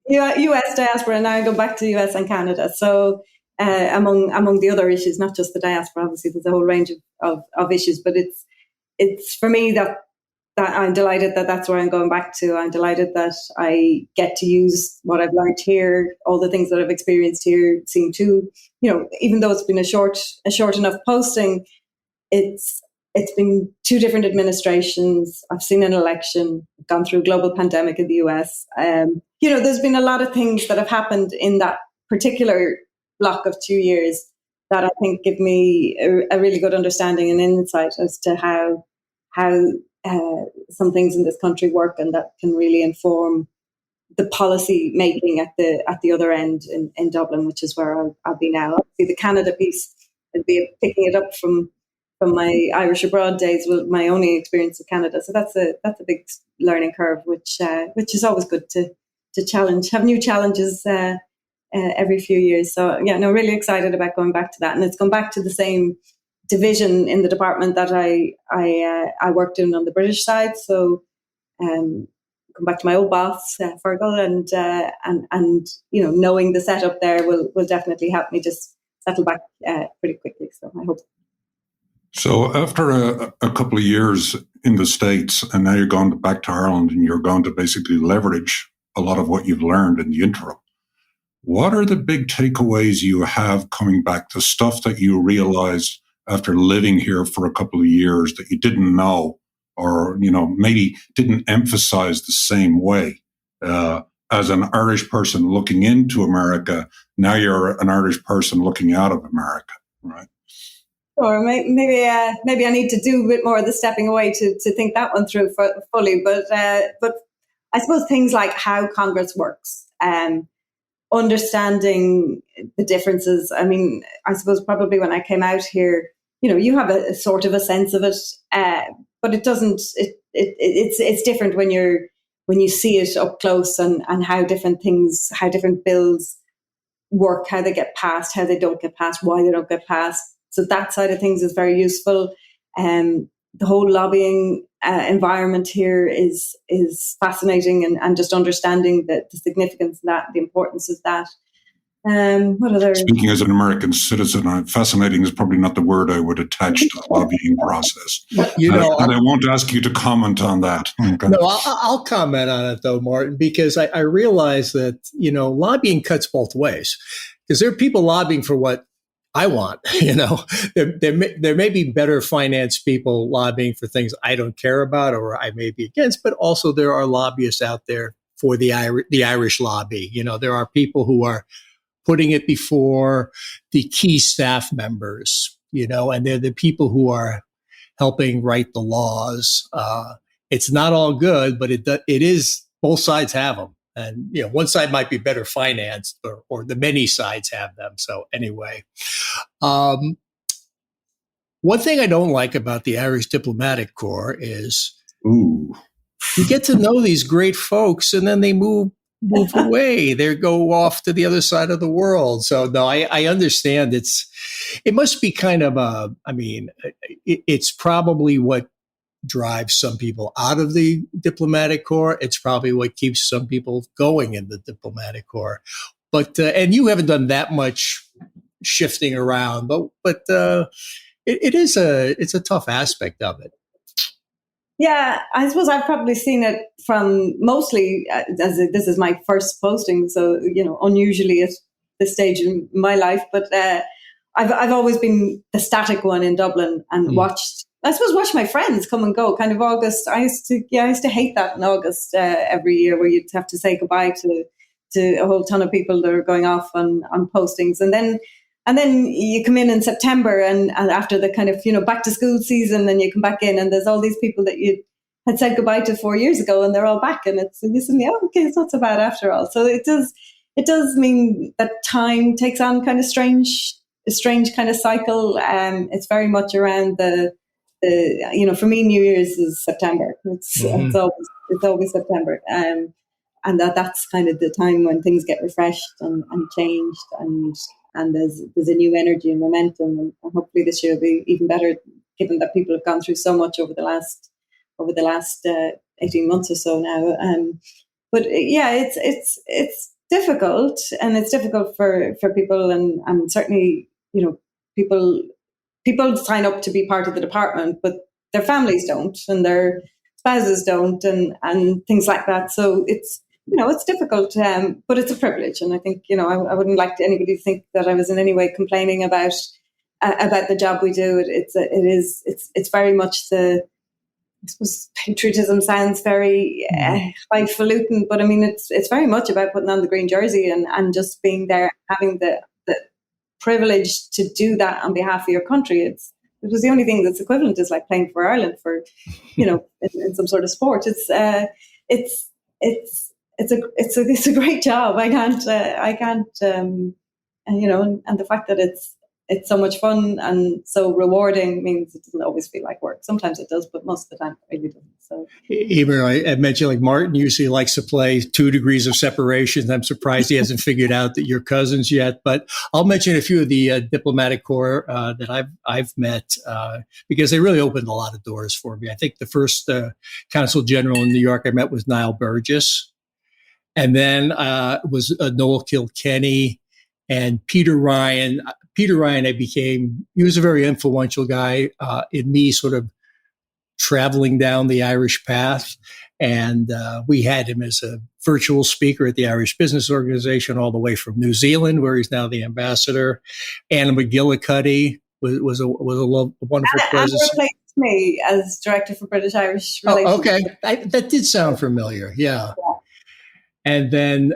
US diaspora, and now I go back to US and Canada. So among the other issues, not just the diaspora, obviously there's a whole range of issues, but it's for me that I'm delighted that that's where I'm going back to. I'm delighted that I get to use what I've learned here, all the things that I've experienced here, seem to, even though it's been a short enough posting, it's been 2 different administrations. I've seen an election, gone through a global pandemic in the US. There's been a lot of things that have happened in that particular block of 2 years that I think give me a really good understanding and insight as to how some things in this country work, and that can really inform the policy making at the other end in Dublin, which is where I'll be now. Obviously, the Canada piece, I'd be picking it up from my Irish abroad days, with my only experience of Canada. So that's a big learning curve, which is always good to have new challenges every few years. So really excited about going back to that, and it's gone back to the same division in the department that I worked in on the British side. So come back to my old boss, Fergal, and knowing the setup there will definitely help me just settle back pretty quickly. So I hope.
So after a couple of years in the States, and now you're going back to Ireland, and you're going to basically leverage a lot of what you've learned in the interim. What are the big takeaways you have coming back, the stuff that you realized after living here for a couple of years that you didn't know, or maybe didn't emphasize the same way as an Irish person looking into America? Now you're an Irish person looking out of America, right?
Or maybe I need to do a bit more of the stepping away to think that one through fully. But I suppose things like how Congress works, understanding the differences. I mean, I suppose probably when I came out here, you have a sort of a sense of it, but it doesn't. It's different when you see it up close, and how different bills work, how they get passed, how they don't get passed, why they don't get passed. So that side of things is very useful. The whole lobbying environment here is fascinating, and just understanding the significance of that, the importance of that. What other?
Speaking as an American citizen, fascinating is probably not the word I would attach to the lobbying process. And I won't ask you to comment on that. Okay.
No, I'll comment on it though, Martin, because I realize that, lobbying cuts both ways, because there are people lobbying for what I want. There may be better finance people lobbying for things I don't care about or I may be against, but also there are lobbyists out there for the Irish lobby. There are people who are putting it before the key staff members, and they're the people who are helping write the laws. It's not all good, but it is, both sides have them. And, one side might be better financed or the many sides have them. So anyway, one thing I don't like about the Irish Diplomatic Corps is you get to know these great folks and then they move away. They go off to the other side of the world. So no, I understand it must be kind of it's probably what drives some people out of the diplomatic corps. It's probably what keeps some people going in the diplomatic corps. But, and you haven't done that much shifting around, but it's a tough aspect of it.
Yeah, I suppose I've probably seen it from mostly as this is my first posting, so unusually at this stage in my life. But I've always been the static one in Dublin and watched my friends come and go. Kind of August, I used to hate that in August every year, where you'd have to say goodbye to a whole ton of people that are going off on postings, and then you come in September and after the kind of, back to school season, and you come back in and there's all these people that you had said goodbye to 4 years ago and they're all back, and it's it's not so bad after all. So it does mean that time takes on kind of a strange kind of cycle. It's very much around the for me, New Year's is September. It's always September. And that's kind of the time when things get refreshed and changed, and there's a new energy and momentum, and hopefully this year will be even better, given that people have gone through so much over the last 18 months or so now. But yeah, it's difficult, and it's difficult for people, and certainly people sign up to be part of the department, but their families don't, and their spouses don't, and things like that. So it's difficult, but it's a privilege. And I think, I wouldn't like anybody to think that I was in any way complaining about the job we do. It's very much I suppose patriotism sounds very highfalutin, but I mean, it's very much about putting on the green jersey and just being there, having the privilege to do that on behalf of your country. It was the only thing that's equivalent is like playing for Ireland for, in some sort of sport. It's a great job. I can't, and the fact that it's so much fun and so rewarding means it doesn't always feel like work. Sometimes it does, but most of the time it really doesn't. So,
Emer, I mentioned like Martin usually likes to play 2 degrees of separation. I'm surprised he hasn't figured out that you're cousins yet. But I'll mention a few of the diplomatic corps that I've met because they really opened a lot of doors for me. I think the first consul general in New York I met was Niall Burgess. And then was Noel Kilkenny and Peter Ryan. Peter Ryan, he was a very influential guy in me sort of traveling down the Irish path. And we had him as a virtual speaker at the Irish Business Organization all the way from New Zealand, where he's now the ambassador. Anna McGillicuddy was a wonderful presence.
Anna replaced me as director for British-Irish relations.
Oh, okay. That did sound familiar. Yeah. And then,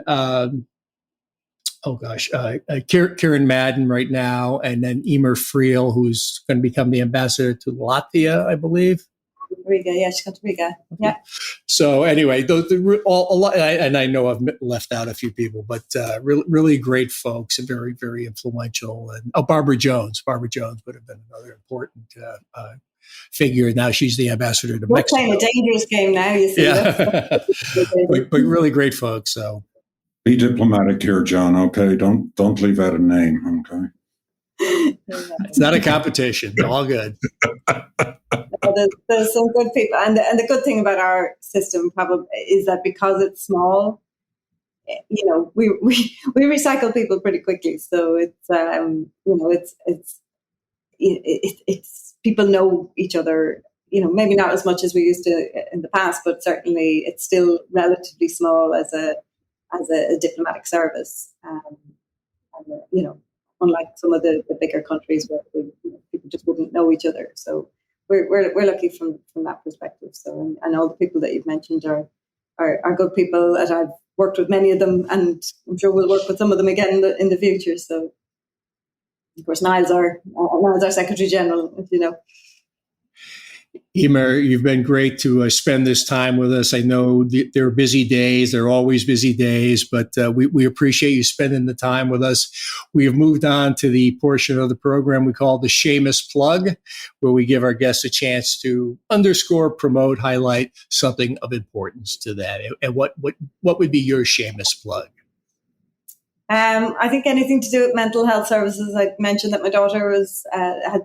Kieran Madden right now, and then Emer Friel, who's going to become the ambassador to Latvia, I believe.
Riga, yeah, she's got to Riga. Yeah.
So anyway, a lot, and I know I've left out a few people, but really great folks and very, very influential. And Barbara Jones would have been another important figure. Now she's the ambassador to Mexico.
We're playing a dangerous game now, you see.
Yeah. but really great folks. So
Be diplomatic here, John. Okay, don't leave out a name. Okay.
It's not a competition. All good.
There's some good people, and the good thing about our system probably is that because it's small, we recycle people pretty quickly. So it's people know each other. Maybe not as much as we used to in the past, but certainly it's still relatively small as a diplomatic service. Unlike some of the bigger countries where people just wouldn't know each other. So we're lucky from that perspective. So and all the people that you've mentioned are good people that I've worked with many of them, and I'm sure we'll work with some of them again in the future. So of course Niall's our Secretary General, as you know.
Emer, you've been great to spend this time with us. I know there are busy days. There are always busy days, but we appreciate you spending the time with us. We have moved on to the portion of the program we call the Seamus Plug, where we give our guests a chance to underscore, promote, highlight something of importance to that. And what would be your Seamus Plug?
I think anything to do with mental health services. I mentioned that my daughter had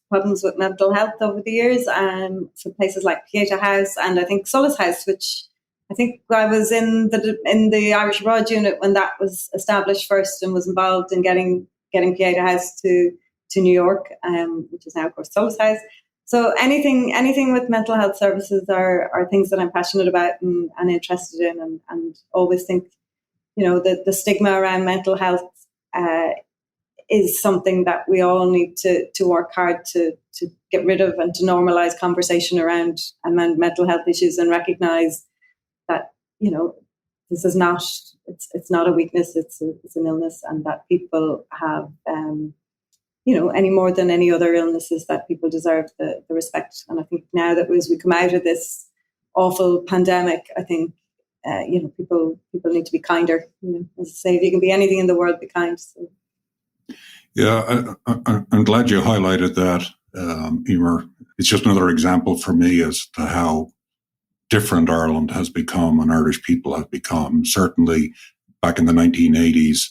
problems with mental health over the years, so places like Pieta House and I think Solace House, which I think I was in the Irish Abroad unit when that was established first, and was involved in getting Pieta House to New York, which is now of course Solace House. So anything with mental health services are things that I'm passionate about and interested in, and always think the stigma around mental health is something that we all need to work hard to get rid of, and to normalize conversation around mental health issues, and recognize that this is not it's not a weakness, it's an illness, and that people have any more than any other illnesses, that people deserve the respect. And I think now that as we come out of this awful pandemic, I think people need to be kinder. As I say, if you can be anything in the world, be kind. So.
Yeah, I'm glad you highlighted that, Emer. It's just another example for me as to how different Ireland has become and Irish people have become. Certainly back in the 1980s,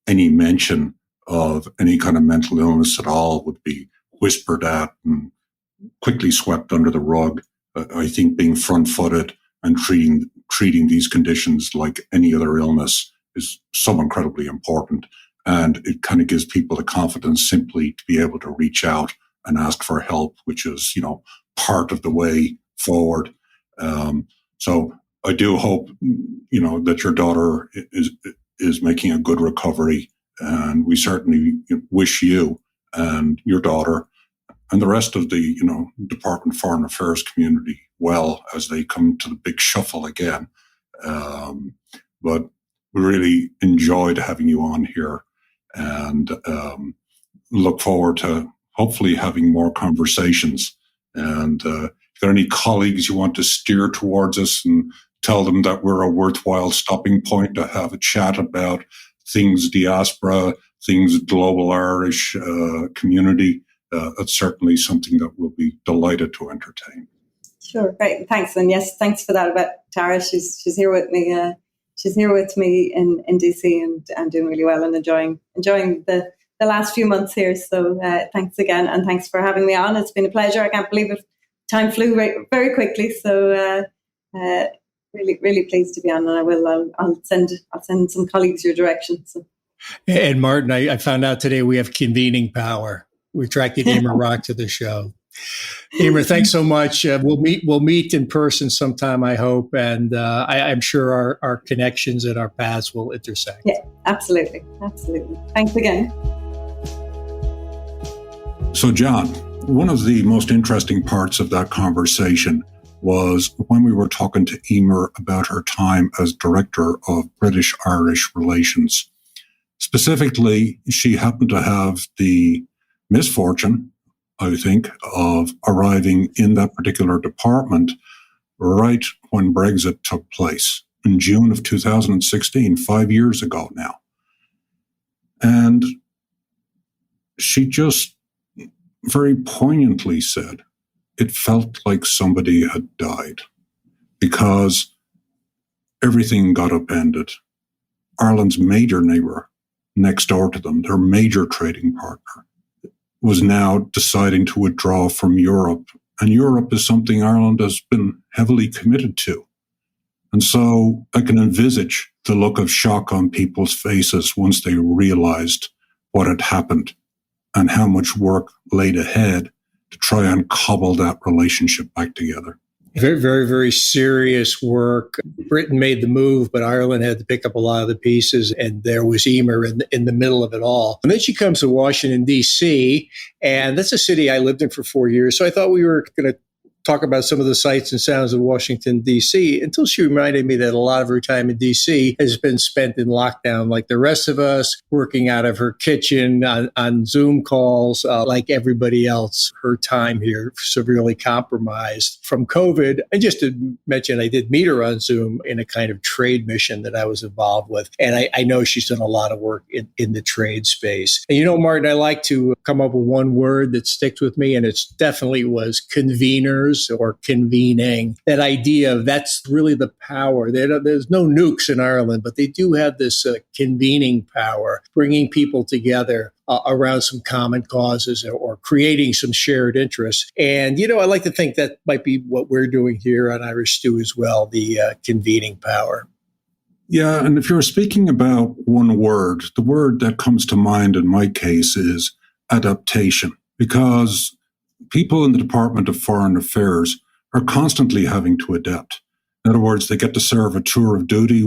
any mention of any kind of mental illness at all would be whispered at and quickly swept under the rug. I think being front-footed and treating these conditions like any other illness is so incredibly important. And it kind of gives people the confidence simply to be able to reach out and ask for help, which is, part of the way forward. So I do hope, that your daughter is making a good recovery. And we certainly wish you and your daughter and the rest of the, Department of Foreign Affairs community well as they come to the big shuffle again. But we really enjoyed having you on here. And look forward to hopefully having more conversations. And if there are any colleagues you want to steer towards us and tell them that we're a worthwhile stopping point to have a chat about things diaspora, things global Irish community, that's certainly something that we'll be delighted to entertain.
Sure, great, thanks. And yes, thanks for that about Tara. She's here with me. She's here with me in DC and doing really well and enjoying the last few months here. So thanks again, and thanks for having me on. It's been a pleasure. I can't believe it. Time flew very quickly. So really, really pleased to be on. And I'll send some colleagues your direction. So. And
Martin, I found out today we have convening power. We attracted Emer Rocke to the show. Emer, thanks so much. We'll meet in person sometime, I hope, and I'm sure our connections and our paths will intersect. Yeah, absolutely. Thanks again.
So, John, one of the most interesting parts of that conversation was when we were talking to Emer about her time as Director of British-Irish Relations. Specifically, she happened to have the misfortune, I think, of arriving in that particular department right when Brexit took place in June of 2016, 5 years ago now. And she just very poignantly said it felt like somebody had died because everything got upended. Ireland's major neighbour next door to them, their major trading partner, was now deciding to withdraw from Europe. And Europe is something Ireland has been heavily committed to. And so I can envisage the look of shock on people's faces once they realized what had happened and how much work laid ahead to try and cobble that relationship back together.
Very, very, very serious work. Britain made the move, but Ireland had to pick up a lot of the pieces, and there was Emer in the middle of it all. And then she comes to Washington, D.C., and that's a city I lived in for 4 years, so I thought we were going to talk about some of the sights and sounds of Washington, D.C., until she reminded me that a lot of her time in D.C. has been spent in lockdown like the rest of us, working out of her kitchen on Zoom calls like everybody else. Her time here severely compromised from COVID. And just to mention, I did meet her on Zoom in a kind of trade mission that I was involved with. And I know she's done a lot of work in the trade space. And you know, Martin, I like to come up with one word that sticks with me, and it definitely was conveners or convening. That idea of that's really the power. There's no nukes in Ireland, but they do have this convening power, bringing people together around some common causes or creating some shared interests. And, you know, I like to think that might be what we're doing here on Irish Stew as well, the convening power.
Yeah, and if you're speaking about one word, the word that comes to mind in my case is adaptation, because people in the Department of Foreign Affairs are constantly having to adapt. In other words, they get to serve a tour of duty.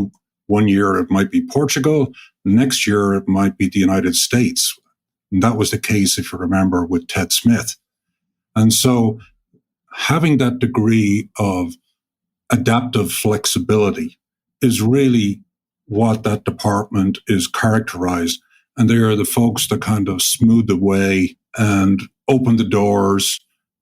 One year it might be Portugal, next year it might be the United States. And that was the case, if you remember, with Ted Smith. And so having that degree of adaptive flexibility is really what that department is characterized. And they are the folks that kind of smooth the way and open the doors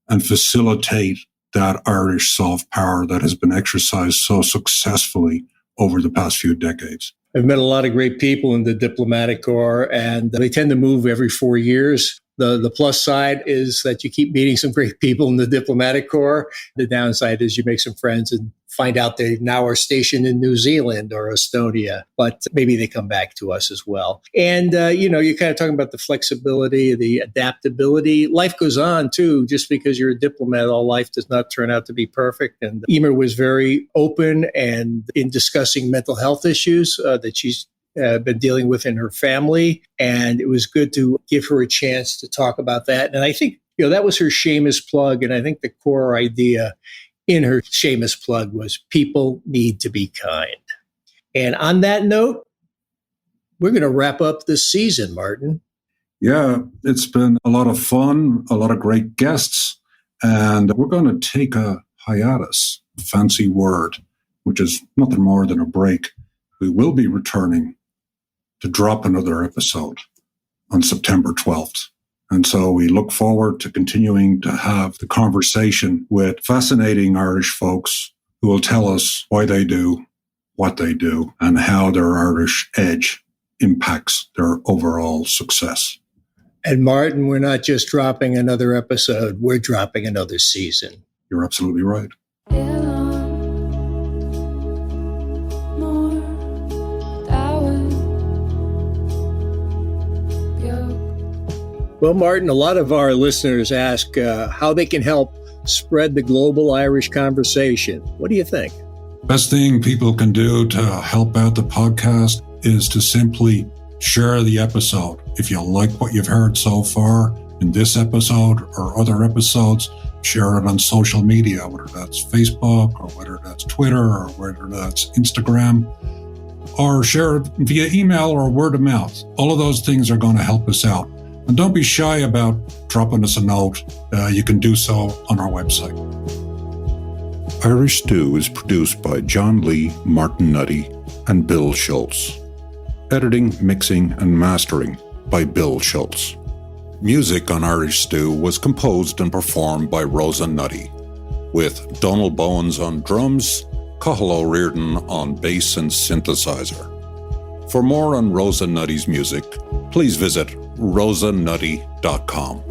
and facilitate that Irish soft power that has been exercised so successfully over the past few decades.
I've met a lot of great people in the diplomatic corps, and they tend to move every 4 years. The plus side is that you keep meeting some great people in the diplomatic corps. The downside is you make some friends and find out they now are stationed in New Zealand or Estonia, but maybe they come back to us as well. And, you know, you're kind of talking about the flexibility, the adaptability. Life goes on, too. Just because you're a diplomat, all life does not turn out to be perfect. And Emer was very open and in discussing mental health issues that she's been dealing with in her family. And it was good to give her a chance to talk about that. And I think, you know, that was her shameless plug. And I think the core idea in her shameless plug was people need to be kind. And on that note, we're going to wrap up this season, Martin.
Yeah, it's been a lot of fun, a lot of great guests, and we're going to take a hiatus, a fancy word, which is nothing more than a break. We will be returning to drop another episode on September 12th. And so we look forward to continuing to have the conversation with fascinating Irish folks who will tell us why they do what they do and how their Irish edge impacts their overall success.
And Martin, we're not just dropping another episode, we're dropping another season.
You're absolutely right.
Well, Martin, a lot of our listeners ask how they can help spread the global Irish conversation. What do you think?
Best thing people can do to help out the podcast is to simply share the episode. If you like what you've heard so far in this episode or other episodes, share it on social media, whether that's Facebook or whether that's Twitter or whether that's Instagram, or share it via email or word of mouth. All of those things are going to help us out. And don't be shy about dropping us a note. You can do so on our website.
Irish Stew is produced by John Lee, Martin Nutty, and Bill Schultz. Editing, mixing, and mastering by Bill Schultz. Music on Irish Stew was composed and performed by Rosa Nutty, with Donald Bowens on drums, Cathal O'Riordan on bass and synthesizer. For more on Rosa Nutty's music, please visit rosanutty.com.